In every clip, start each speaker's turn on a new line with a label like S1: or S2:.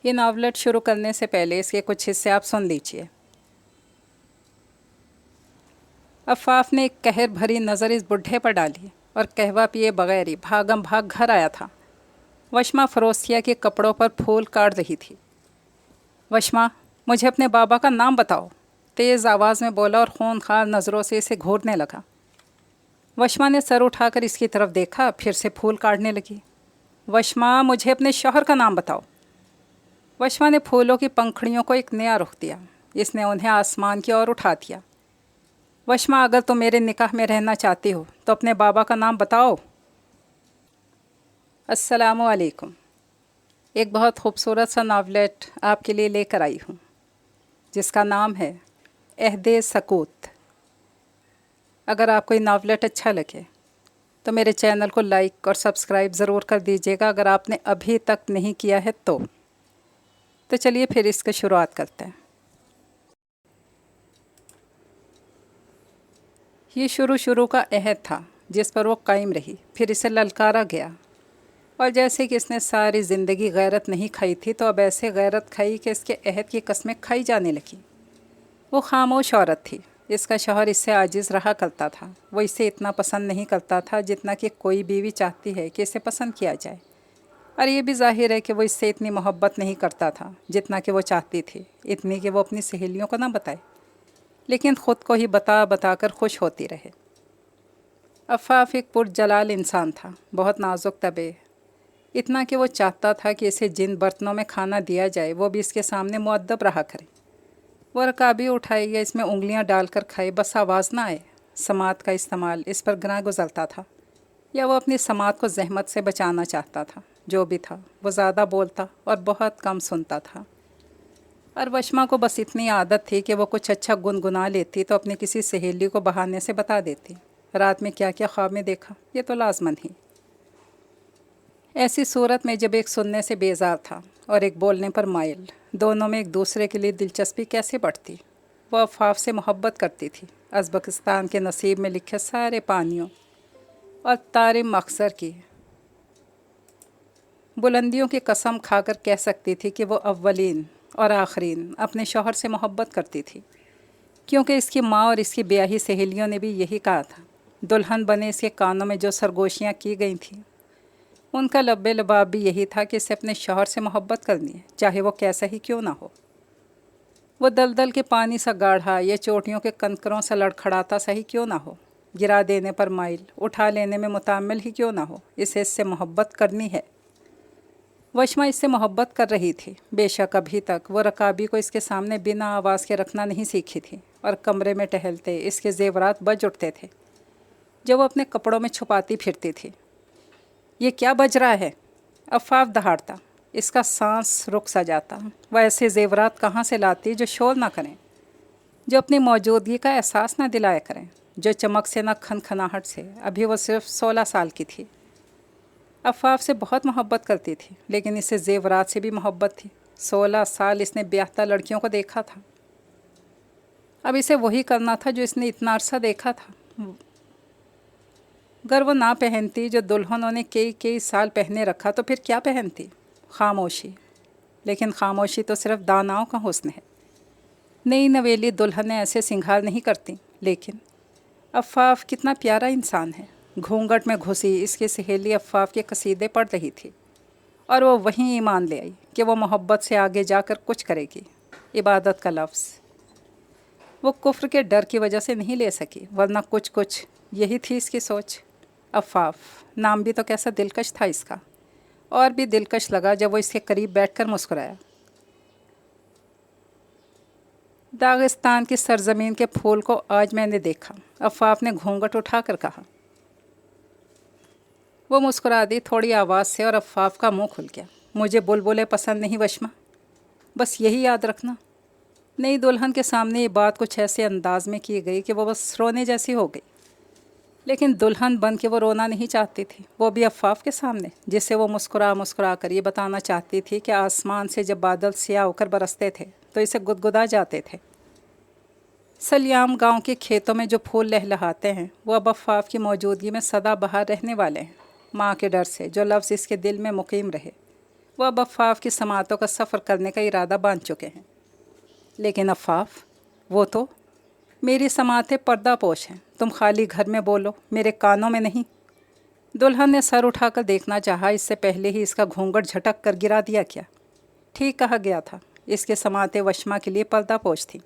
S1: یہ ناولٹ شروع کرنے سے پہلے اس کے کچھ حصے آپ سن لیجیے۔ عفاف نے ایک قہر بھری نظر اس بڈھے پر ڈالی اور قہوہ پیے بغیر ہی بھاگم بھاگ گھر آیا تھا۔ وشما فروسیہ کے کپڑوں پر پھول کاٹ رہی تھی۔ وشما، مجھے اپنے بابا کا نام بتاؤ، تیز آواز میں بولا اور خونخوار نظروں سے اسے گھورنے لگا۔ وشما نے سر اٹھا کر اس کی طرف دیکھا، پھر سے پھول کاٹنے لگی۔ وشما، مجھے اپنے شوہر کا نام بتاؤ۔ وشما نے پھولوں کی پنکھڑیوں کو ایک نیا رخ دیا۔ اس نے انہیں آسمان کی اور اٹھا دیا۔ وشما، اگر تم میرے نکاح میں رہنا چاہتی ہو تو اپنے بابا کا نام بتاؤ۔ السلام علیکم۔ ایک بہت خوبصورت سا ناولٹ آپ کے لیے لے کر آئی ہوں، جس کا نام ہے عہد سکوت۔ اگر آپ کو یہ ناولٹ اچھا لگے تو میرے چینل کو لائک اور سبسکرائب ضرور کر دیجیے گا اگر آپ نے ابھی تک نہیں کیا ہے تو چلیے پھر اس کی شروعات کرتے ہیں۔ یہ شروع کا عہد تھا جس پر وہ قائم رہی، پھر اسے للکارا گیا، اور جیسے کہ اس نے ساری زندگی غیرت نہیں کھائی تھی تو اب ایسے غیرت کھائی کہ اس کے عہد کی قسمیں کھائی جانے لگیں۔ وہ خاموش عورت تھی۔ اس کا شوہر اس سے عاجز رہا کرتا تھا۔ وہ اسے اتنا پسند نہیں کرتا تھا جتنا کہ کوئی بیوی چاہتی ہے کہ اسے پسند کیا جائے، اور یہ بھی ظاہر ہے کہ وہ اس سے اتنی محبت نہیں کرتا تھا جتنا کہ وہ چاہتی تھی، اتنی کہ وہ اپنی سہیلیوں کو نہ بتائے، لیکن خود کو ہی بتا بتا کر خوش ہوتی رہے۔ عفاف ایک پرجلال انسان تھا، بہت نازک طبع، اتنا کہ وہ چاہتا تھا کہ اسے جن برتنوں میں کھانا دیا جائے وہ بھی اس کے سامنے مؤدب رہا کرے۔ وہ رکابی اٹھائے یا اس میں انگلیاں ڈال کر کھائے، بس آواز نہ آئے۔ سماعت کا استعمال اس پر گراں گزرتا تھا، یا وہ اپنی سماعت کو زحمت سے بچانا چاہتا تھا۔ جو بھی تھا، وہ زیادہ بولتا اور بہت کم سنتا تھا، اور وشما کو بس اتنی عادت تھی کہ وہ کچھ اچھا گنگنا لیتی تو اپنی کسی سہیلی کو بہانے سے بتا دیتی رات میں کیا کیا خواب میں دیکھا، یہ تو لازمن ہی۔ ایسی صورت میں جب ایک سننے سے بیزار تھا اور ایک بولنے پر مائل، دونوں میں ایک دوسرے کے لیے دلچسپی کیسے بڑھتی۔ وہ عفاف سے محبت کرتی تھی، ازبکستان کے نصیب میں لکھے سارے پانیوں اور طارم اخضر کی بلندیوں کی قسم کھا کر کہہ سکتی تھی کہ وہ اولین اور آخرین اپنے شوہر سے محبت کرتی تھی، کیونکہ اس کی ماں اور اس کی بیاہی سہیلیوں نے بھی یہی کہا تھا۔ دلہن بنے اس کے کانوں میں جو سرگوشیاں کی گئی تھیں، ان کا لب لباب بھی یہی تھا کہ اسے اپنے شوہر سے محبت کرنی ہے، چاہے وہ کیسا ہی کیوں نہ ہو۔ وہ دلدل کے پانی سا گاڑھا یا چوٹیوں کے کنکروں سے لڑکھڑاتا سا ہی کیوں نہ ہو، گرا دینے پر مائل، اٹھا لینے میں متعمل ہی کیوں نہ ہو، اسے اس سے محبت کرنی ہے۔ وشما اس سے محبت کر رہی تھی، بے شک ابھی تک وہ رکابی کو اس کے سامنے بنا آواز کے رکھنا نہیں سیکھی تھی، اور کمرے میں ٹہلتے اس کے زیورات بج اٹھتے تھے جو وہ اپنے کپڑوں میں چھپاتی پھرتی تھی۔ یہ کیا بج رہا ہے؟ عفاف دہاڑتا، اس کا سانس رک سا جاتا۔ وہ ایسے زیورات کہاں سے لاتی جو شور نہ کریں، جو اپنی موجودگی کا احساس نہ دلایا کریں، جو چمک سے نہ کھنکھناہٹ سے۔ ابھی وہ صرف 16 سال کی تھی۔ عفاف سے بہت محبت کرتی تھی، لیکن اسے زیورات سے بھی محبت تھی۔ 16 سال اس نے بیاہتا لڑکیوں کو دیکھا تھا، اب اسے وہی کرنا تھا جو اس نے اتنا عرصہ دیکھا تھا۔ گر وہ نہ پہنتی جو دلہنوں نے کئی سال پہنے رکھا تو پھر کیا پہنتی؟ خاموشی، لیکن خاموشی تو صرف داناؤں کا حسن ہے۔ نئی نویلی دلہنیں ایسے سنگھار نہیں کرتی، لیکن عفاف کتنا پیارا انسان ہے۔ گھونگھٹ میں گھسی اس کی سہیلی عفاف کے قصیدے پڑھ رہی تھی، اور وہ وہیں ایمان لے آئی کہ وہ محبت سے آگے جا کر کچھ کرے گی۔ عبادت کا لفظ وہ کفر کے ڈر کی وجہ سے نہیں لے سکی، ورنہ کچھ یہی تھی اس کی سوچ۔ عفاف نام بھی تو کیسا دلکش تھا اس کا، اور بھی دلکش لگا جب وہ اس کے قریب بیٹھ کر مسکرایا۔ داغستان کی سرزمین کے پھول کو آج میں نے دیکھا، عفاف نے گھونگھٹ اٹھا کر کہا۔ وہ مسکرا دی تھوڑی آواز سے، اور عفاف کا منہ کھل گیا۔ مجھے بلبلیں پسند نہیں وشما، بس یہی یاد رکھنا۔ نئی دلہن کے سامنے یہ بات کچھ ایسے انداز میں کی گئی کہ وہ بس رونے جیسی ہو گئی، لیکن دلہن بن کے وہ رونا نہیں چاہتی تھی، وہ بھی عفاف کے سامنے، جس سے وہ مسکرا کر یہ بتانا چاہتی تھی کہ آسمان سے جب بادل سیاہ ہو کر برستے تھے تو اسے گدگدا جاتے تھے۔ سلیام گاؤں کے کھیتوں میں جو پھول لہلہاتے ہیں وہ اب عفاف کی موجودگی میں سدا بہار رہنے والے ہیں، ماں کے ڈر سے جو لفظ اس کے دل میں مقیم رہے۔ وہ اب عفاف کی سماعتوں کا سفر کرنے کا ارادہ باندھ چکے ہیں۔ لیکن عفاف، وہ تو میری سماعتیں پردہ پوش ہیں، تم خالی گھر میں بولو، میرے کانوں میں نہیں۔ دلہن نے سر اٹھا کر دیکھنا چاہا، اس سے پہلے ہی اس کا گھونگھٹ جھٹک کر گرا دیا کیا؟ ٹھیک کہا گیا تھا، اس کے سماعتیں وشما کے لیے پردہ پوش تھیں۔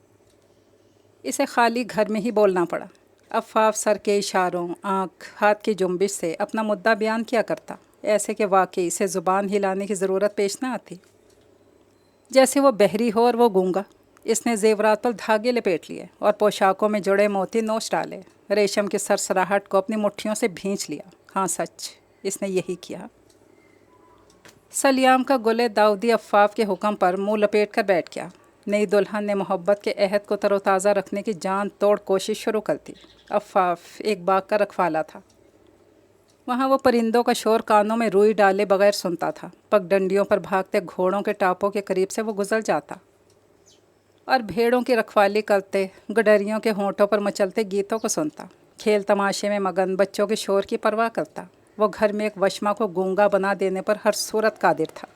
S1: اسے خالی گھر میں ہی بولنا پڑا۔ عفاف سر کے اشاروں، آنکھ، ہاتھ کی جنبش سے اپنا مدعا بیان کیا کرتا، ایسے کہ واقعی اسے زبان ہلانے کی ضرورت پیش نہ آتی، جیسے وہ بحری ہو اور وہ گونگا۔ اس نے زیورات پر دھاگے لپیٹ لیے اور پوشاکوں میں جڑے موتی نوچ ڈالے، ریشم کی سرسراہٹ کو اپنی مٹھیوں سے بھینچ لیا۔ ہاں سچ، اس نے یہی کیا۔ سلیام کا گل داؤدی عفاف کے حکم پر منہ لپیٹ کر بیٹھ گیا۔ نئی دلہن نے محبت کے عہد کو تر و تازہ رکھنے کی جان توڑ کوشش شروع کر دی۔ عفاف ایک باغ کا رکھوالا تھا۔ وہاں وہ پرندوں کا شور کانوں میں روئی ڈالے بغیر سنتا تھا۔ پگ ڈنڈیوں پر بھاگتے گھوڑوں کے ٹاپوں کے قریب سے وہ گزر جاتا اور بھیڑوں کی رکھوالی کرتے گڈریوں کے ہونٹوں پر مچلتے گیتوں کو سنتا۔ کھیل تماشے میں مگن بچوں کے شور کی پرواہ کرتا۔ وہ گھر میں ایک وشما کو گونگا بنا دینے پر ہر صورت قادر تھا۔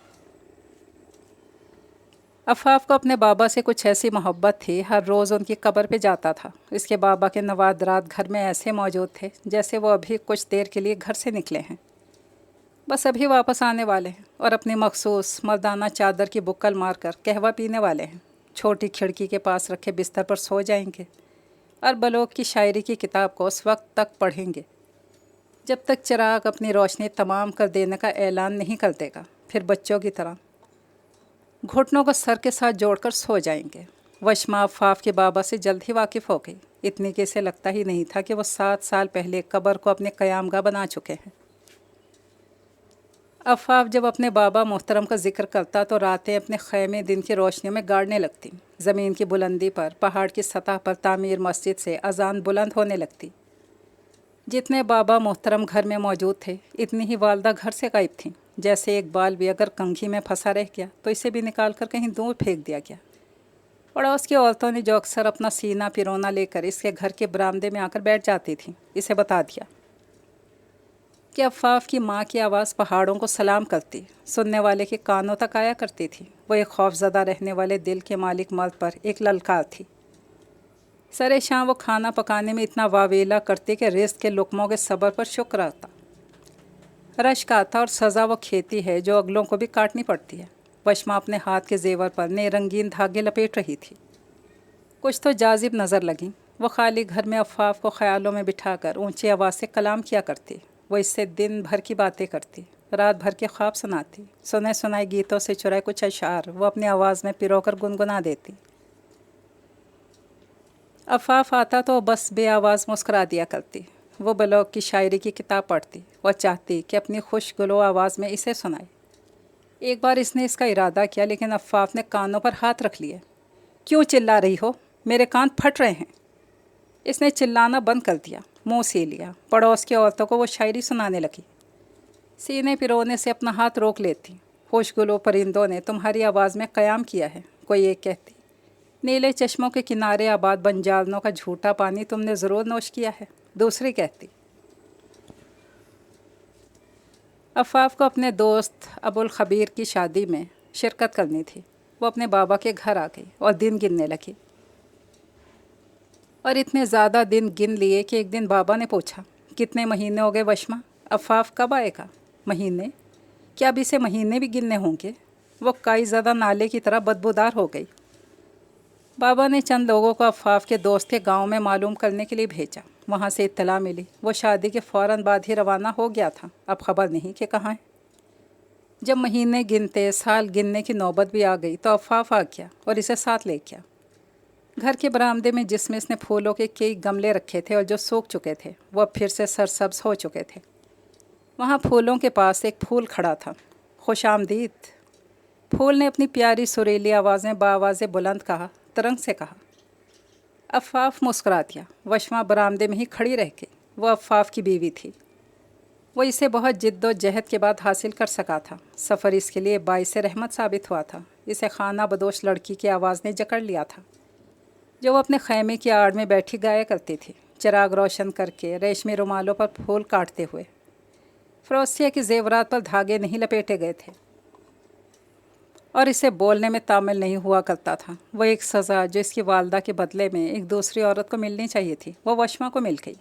S1: عفاف کو اپنے بابا سے کچھ ایسی محبت تھی، ہر روز ان کی قبر پہ جاتا تھا۔ اس کے بابا کے نوادرات گھر میں ایسے موجود تھے جیسے وہ ابھی کچھ دیر کے لیے گھر سے نکلے ہیں، بس ابھی واپس آنے والے ہیں، اور اپنی مخصوص مردانہ چادر کی بکل مار کر قہوہ پینے والے ہیں، چھوٹی کھڑکی کے پاس رکھے بستر پر سو جائیں گے اور بلوغ کی شاعری کی کتاب کو اس وقت تک پڑھیں گے جب تک چراغ اپنی روشنی تمام کر دینے کا اعلان نہیں کر دے گا۔ پھر بچوں کی طرح گھٹنوں کو سر کے ساتھ جوڑ کر سو جائیں گے۔ وشما عفاف کے بابا سے جلد ہی واقف ہو گئی، اتنی کہ اسے لگتا ہی نہیں تھا کہ وہ 7 سال پہلے قبر کو اپنے قیام گاہ بنا چکے ہیں۔ عفاف جب اپنے بابا محترم کا ذکر کرتا تو راتیں اپنے خیمے دن کی روشنیوں میں گاڑنے لگتی۔ زمین کی بلندی پر، پہاڑ کی سطح پر تعمیر مسجد سے اذان بلند ہونے لگتی۔ جتنے بابا محترم گھر میں موجود تھے، اتنی ہی والدہ گھر سے غائب تھیں۔ جیسے ایک بال بھی اگر کنگھی میں پھنسا رہ گیا تو اسے بھی نکال کر کہیں دور پھینک دیا گیا۔ پڑوس کی عورتوں نے جو اکثر اپنا سینہ پیرونا لے کر اس کے گھر کے برآمدے میں آ کر بیٹھ جاتی تھیں، اسے بتا دیا کہ عفاف کی ماں کی آواز پہاڑوں کو سلام کرتی، سننے والے کے کانوں تک آیا کرتی تھی۔ وہ ایک خوف زدہ رہنے والے دل کے مالک مرد پر ایک للکار تھی۔ سر شام وہ کھانا پکانے میں اتنا واویلا کرتی کہ رزق کے لقموں کے صبر پر شکر آتا۔ رشک آتا اور سزا وہ کھیتی ہے جو اگلوں کو بھی کاٹنی پڑتی ہے۔ وشما اپنے ہاتھ کے زیور پر نئے رنگین دھاگے لپیٹ رہی تھی۔ کچھ تو جاذب نظر لگیں۔ وہ خالی گھر میں عفاف کو خیالوں میں بٹھا کر اونچی آواز سے کلام کیا کرتی۔ وہ اس سے دن بھر کی باتیں کرتی، رات بھر کے خواب سناتی، سنے سنائے گیتوں سے چرائے کچھ اشعار وہ اپنی آواز میں پرو کر گنگنا دیتی۔ عفاف آتا تو بس بے آواز مسکرا دیا کرتی۔ وہ بلوغ کی شاعری کی کتاب پڑھتی اور چاہتی کہ اپنی خوش گلو آواز میں اسے سنائے۔ ایک بار اس نے اس کا ارادہ کیا، لیکن عفاف نے کانوں پر ہاتھ رکھ لیے۔ کیوں چلا رہی ہو؟ میرے کان پھٹ رہے ہیں۔ اس نے چلانا بند کر دیا، منہ سی لیا۔ پڑوس کی عورتوں کو وہ شاعری سنانے لگی۔ سینے پرونے سے اپنا ہاتھ روک لیتی۔ خوش گلو پرندوں نے تمہاری آواز میں قیام کیا ہے، کوئی ایک کہتی۔ نیلے چشموں کے کنارے آباد بنجارنوں کا جھوٹا پانی تم نے ضرور نوش کیا ہے، دوسری کہتی۔ عفاف کو اپنے دوست ابو الخبیر کی شادی میں شرکت کرنی تھی۔ وہ اپنے بابا کے گھر آ گئی اور دن گننے لگی، اور اتنے زیادہ دن گن لیے کہ ایک دن بابا نے پوچھا، کتنے مہینے ہو گئے وشما؟ عفاف کب آئے گا؟ مہینے؟ کیا اب اسے مہینے بھی گننے ہوں گے؟ وہ کائی زدہ نالے کی طرح بدبودار ہو گئی۔ بابا نے چند لوگوں کو عفاف کے دوست کے گاؤں میں معلوم کرنے کے لیے بھیجا۔ وہاں سے اطلاع ملی وہ شادی کے فوراً بعد ہی روانہ ہو گیا تھا، اب خبر نہیں کہ کہاں ہے۔ جب مہینے گنتے سال گننے کی نوبت بھی آ گئی تو عفاف آ گیا اور اسے ساتھ لے گیا۔ گھر کے برآمدے میں جس میں اس نے پھولوں کے کئی گملے رکھے تھے اور جو سوکھ چکے تھے وہ اب پھر سے سرسبز ہو چکے تھے، وہاں پھولوں کے پاس ایک پھول کھڑا تھا۔ خوش آمدید، پھول نے اپنی پیاری سریلی آوازیں بآواز بلند کہا، ترنگ سے کہا۔ عفاف مسکرا دیا۔ وشما برآمدے میں ہی کھڑی رہ گئی۔ وہ عفاف کی بیوی تھی۔ وہ اسے بہت جد و جہد کے بعد حاصل کر سکا تھا۔ سفر اس کے لیے باعث رحمت ثابت ہوا تھا۔ اسے خانہ بدوش لڑکی کی آواز نے جکڑ لیا تھا جو وہ اپنے خیمے کی آڑ میں بیٹھی گایا کرتی تھی، چراغ روشن کر کے ریشمی رومالوں پر پھول کاٹتے ہوئے۔ فروسیہ کے زیورات پر دھاگے نہیں لپیٹے گئے تھے۔ اور اسے بولنے میں تامل نہیں ہوا کرتا تھا۔ وہ ایک سزا جو اس کی والدہ کے بدلے میں ایک دوسری عورت کو ملنی چاہیے تھی، وہ وشما کو مل گئی۔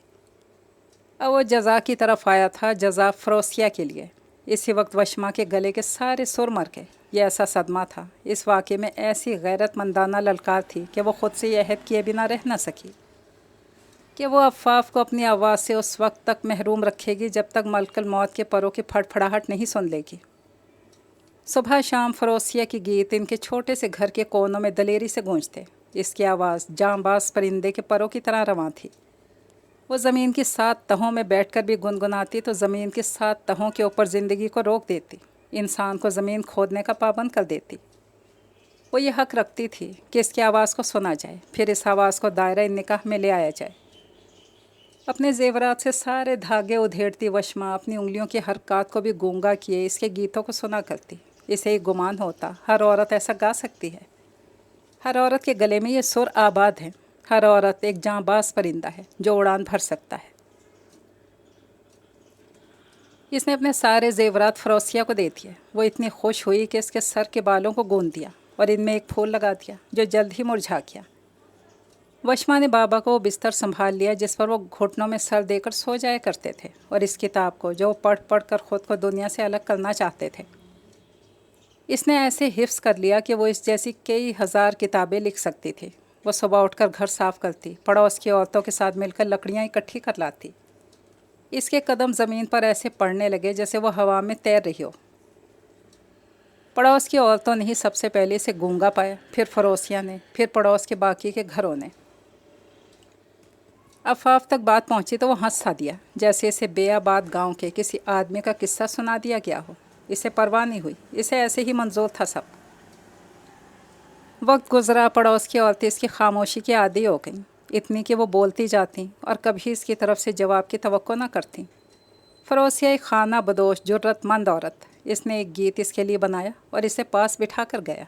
S1: اب وہ جزا کی طرف آیا تھا، جزا فروسیہ کے لیے۔ اسی وقت وشما کے گلے کے سارے سر مر گئے۔ یہ ایسا صدمہ تھا، اس واقعے میں ایسی غیرت مندانہ للکار تھی کہ وہ خود سے یہ عہد کیے بنا رہ نہ سکی کہ وہ عفاف کو اپنی آواز سے اس وقت تک محروم رکھے گی جب تک ملک الموت کے پروں کی پھڑ پھڑاہٹ نہیں سن لے گی۔ صبح شام فروسیہ کی گیت ان کے چھوٹے سے گھر کے کونوں میں دلیری سے گونجتے۔ اس کی آواز جاں باز پرندے کے پروں کی طرح رواں تھی۔ وہ زمین کی 7 تہوں میں بیٹھ کر بھی گنگناتی تو زمین کی 7 تہوں کے اوپر زندگی کو روک دیتی، انسان کو زمین کھودنے کا پابند کر دیتی۔ وہ یہ حق رکھتی تھی کہ اس کی آواز کو سنا جائے، پھر اس آواز کو دائرہ نکاح میں لے آیا جائے۔ اپنے زیورات سے سارے دھاگے ادھیڑتی وشما اپنی انگلیوں کی حرکات کو بھی گونگا کیے اس کے گیتوں کو سنا کرتی۔ اسے ایک گمان ہوتا، ہر عورت ایسا گا سکتی ہے، ہر عورت کے گلے میں یہ سر آباد ہیں، ہر عورت ایک جاں باز پرندہ ہے جو اڑان بھر سکتا ہے۔ اس نے اپنے سارے زیورات فروسیہ کو دے دیے۔ وہ اتنی خوش ہوئی کہ اس کے سر کے بالوں کو گوند دیا اور ان میں ایک پھول لگا دیا جو جلد ہی مرجھا گیا۔ وشما نے بابا کو وہ بستر سنبھال لیا جس پر وہ گھٹنوں میں سر دے کر سو جایا کرتے تھے، اور اس کتاب کو جو وہ پڑھ پڑھ کر خود کو دنیا سے الگ کرنا چاہتے تھے۔ اس نے ایسے حفظ کر لیا کہ وہ اس جیسی کئی ہزار کتابیں لکھ سکتی تھی۔ وہ صبح اٹھ کر گھر صاف کرتی، پڑوس کی عورتوں کے ساتھ مل کر لکڑیاں اکٹھی کر لاتی۔ اس کے قدم زمین پر ایسے پڑنے لگے جیسے وہ ہوا میں تیر رہی ہو۔ پڑوس کی عورتوں نے ہی سب سے پہلے اسے گونگا پایا، پھر فروسیہ نے، پھر پڑوس کے باقی کے گھروں نے۔ عفاف تک بات پہنچی تو وہ ہنس سا دیا، جیسے اسے بے آباد گاؤں کے کسی آدمی کا قصہ سنا دیا گیا ہو۔ اسے پرواہ نہیں ہوئی، اسے ایسے ہی منظور تھا سب۔ وقت گزرا، پڑوس کی عورتیں اس کی خاموشی کی عادی ہو گئیں، اتنی کہ وہ بولتی جاتیں اور کبھی اس کی طرف سے جواب کی توقع نہ کرتیں۔ فروسیہ ایک خانہ بدوش جرت مند عورت، اس نے ایک گیت اس کے لیے بنایا اور اسے پاس بٹھا کر گیا۔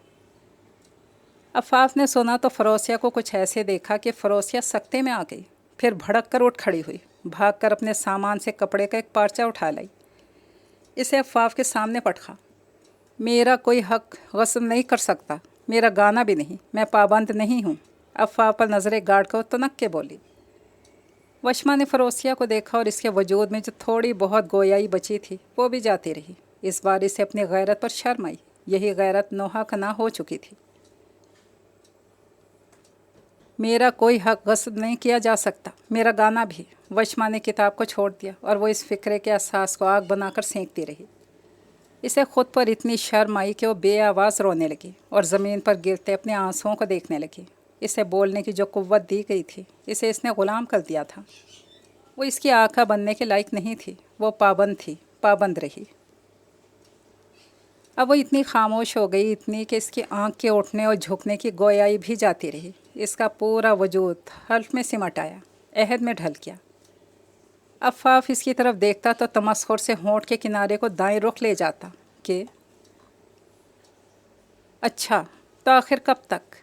S1: عفاف نے سنا تو فروسیہ کو کچھ ایسے دیکھا کہ فروسیہ سکتے میں آ گئی، پھر بھڑک کر اٹھ کھڑی ہوئی، بھاگ کر اپنے سامان سے کپڑے کا ایک پارچہ اٹھا لائی، اسے عفاف کے سامنے پٹکا۔ میرا کوئی حق غصب نہیں کر سکتا، میرا گانا بھی نہیں، میں پابند نہیں ہوں، عفاف پر نظریں گاڑ کر تنک کے بولی۔ وشما نے فروسیہ کو دیکھا اور اس کے وجود میں جو تھوڑی بہت گویائی بچی تھی وہ بھی جاتی رہی۔ اس بار اسے اپنی غیرت پر شرم آئی، یہی غیرت نوحہ کنا ہو چکی تھی۔ میرا کوئی حق غصب نہیں کیا جا سکتا، میرا گانا بھی۔ وشما نے کتاب کو چھوڑ دیا اور وہ اس فکرے کے احساس کو آگ بنا کر سینکتی رہی۔ اسے خود پر اتنی شرم آئی کہ وہ بے آواز رونے لگی اور زمین پر گرتے اپنے آنسوؤں کو دیکھنے لگی۔ اسے بولنے کی جو قوت دی گئی تھی، اسے اس نے غلام کر دیا تھا۔ وہ اس کی آقا بننے کے لائق نہیں تھی، وہ پابند تھی، پابند رہی۔ اب وہ اتنی خاموش ہو گئی، اتنی کہ اس کی آنکھ کے اٹھنے اور جھکنے کی گویائی بھی جاتی رہی۔ اس کا پورا وجود حلف میں سمٹ آیا، عہد میں ڈھل گیا۔ عفاف اس کی طرف دیکھتا تو تمسخر سے ہونٹ کے کنارے کو دائیں رخ لے جاتا کہ اچھا تو آخر کب تک؟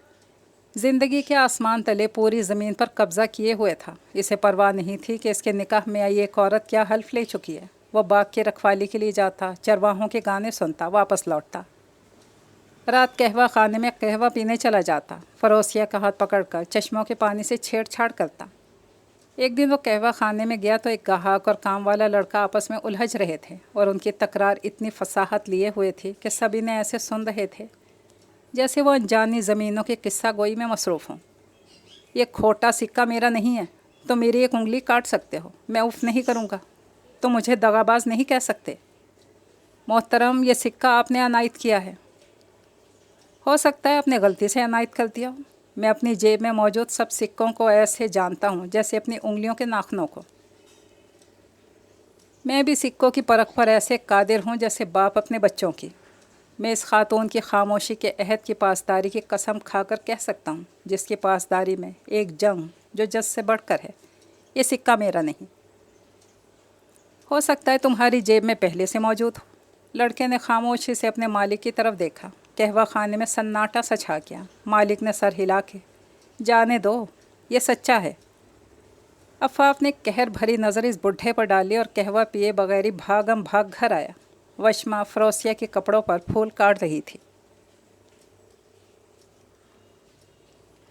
S1: زندگی کے آسمان تلے پوری زمین پر قبضہ کیے ہوئے تھا۔ اسے پرواہ نہیں تھی کہ اس کے نکاح میں آئی ایک عورت کیا حلف لے چکی ہے۔ وہ باغ کی رکھوالی کے لیے جاتا، چرواہوں کے گانے سنتا، واپس لوٹتا۔ رات قہوہ خانے میں قہوہ پینے چلا جاتا، فروسیہ کا ہاتھ پکڑ کر چشموں کے پانی سے چھیڑ چھاڑ کرتا۔ ایک دن وہ قہوہ خانے میں گیا تو ایک گاہک اور کام والا لڑکا آپس میں الجھ رہے تھے اور ان کی تکرار اتنی فصاحت لیے ہوئے تھی کہ سبھی نے ایسے سن رہے تھے جیسے وہ انجانی زمینوں کے قصہ گوئی میں مصروف ہوں۔ یہ کھوٹا سکہ میرا نہیں ہے، تو میری ایک انگلی کاٹ سکتے ہو، میں اف نہیں کروں گا، تو مجھے دغاباز نہیں کہہ سکتے۔ محترم، یہ سکہ آپ نے عنایت کیا ہے۔ ہو سکتا ہے اپنے غلطی سے عنایت کر دیا ہوں، میں اپنی جیب میں موجود سب سکوں کو ایسے جانتا ہوں جیسے اپنی انگلیوں کے ناخنوں کو۔ میں بھی سکوں کی پرکھ پر ایسے قادر ہوں جیسے باپ اپنے بچوں کی۔ میں اس خاتون کی خاموشی کے عہد کی پاسداری کی قسم کھا کر کہہ سکتا ہوں، جس کی پاسداری میں ایک جنگ جو جس سے بڑھ کر ہے، یہ سکہ میرا نہیں۔ ہو سکتا ہے تمہاری جیب میں پہلے سے موجود ہو۔ لڑکے نے خاموشی سے اپنے مالک کی طرف دیکھا۔ قہوہ خانے میں سناٹا سا چھا گیا۔ مالک نے سر ہلا کے جانے دو، یہ سچا ہے۔ عفاف نے قہر بھری نظر اس بڈھے پر ڈالی اور قہوہ پیے بغیر ہی بھاگم بھاگ گھر آیا۔ وشما فروسیہ کے کپڑوں پر پھول کاٹ رہی تھی۔